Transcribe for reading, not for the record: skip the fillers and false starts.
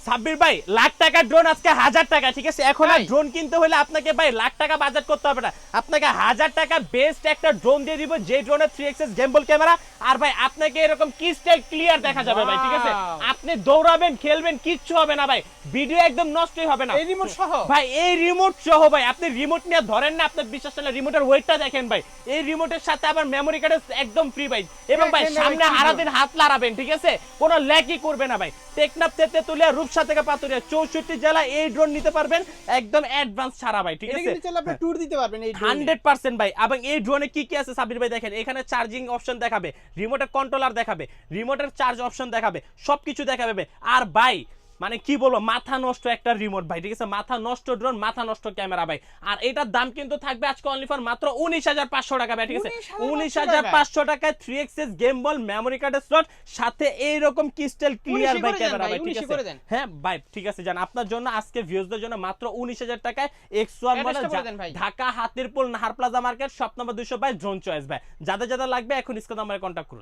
সাব্বির ভাই লাখ টাকা ড্রোন আজকে 1000 টাকা, ঠিক আছে? এখন আর ড্রোন কিনতে হলে আপনাকে ভাই লাখ টাকা বাজেট করতে হবে না, আপনাকে 1000 টাকা বেস্ট একটা ড্রোন দিয়ে দিব, যে ড্রোনের 3 এক্সএস গেমবল ক্যামেরা। আর ভাই আপনাকে এরকম ক্রিস্টাল ক্লিয়ার দেখা যাবে ভাই, ঠিক আছে? আপনি দৌড়াবেন খেলবেন কিচ্ছু হবে না ভাই, ভিডিও একদম নষ্টই হবে না। এই রিমোট সহ ভাই, এই রিমোট সহ ভাই, আপনি রিমোট নিয়ে ধরেন না, আপনার বিশ্বাস না, রিমোটের ওয়েটটা দেখেন ভাই, এই রিমোটের সাথে আবার মেমরি কার্ড একদম ফ্রি ভাই। এবং ভাই সামনে হারাদিন হাত লাড়াবেন, ঠিক আছে? কোনো ল্যাগই করবে না ভাই। টেকনাফ থেকে তুলিয়া রূপসা থেকে পাতুরিয়া 64 জেলা এই ড্রোন নিতে পারবেন একদম অ্যাডভান্স ছাড়া ভাই, ঠিক এটা আছে? কিন্তু চলে আপনি ট্যুর দিতে পারবেন এই ড্রোনে 100% ভাই। এবং এই ড্রোনে কি কি আছে সাবির ভাই দেখেন, এখানে চার্জিং অপশন দেখাবে, রিমোটের কন্ট্রোলার দেখাবে, রিমোটের চার্জ অপশন দেখাবে, সবকিছু দেখাবে ভাই। আর ভাই মানে কি বলবো, মাথা নষ্ট একটা রিমোট ভাই, ঠিক আছে? মাথা নষ্ট ড্রোন, মাথা নষ্ট ক্যামেরা ভাই। আর এটার দাম কিন্তু থাকবে আজকে অনলি ফর মাত্র 19500 টাকা ভাই, ঠিক আছে? 19500 টাকায় 3 এক্সএস গেম বল মেমরি কার্ডের স্লট সাথে এইরকম ক্রিস্টাল ক্লিয়ার ভাই ক্যামেরা ভাই, ঠিক আছে? হ্যাঁ ভাই ঠিক আছে, জান আপনার জন্য আজকে ভিউজদের জন্য মাত্র 19000 টাকায় X1 model Dhaka Hatirpul Nahar plaza market shop number 222 drone choice ভাই। যাদের যাদের লাগবে এখন স্ক্রিনে নাম্বারে কন্টাক্ট করুন।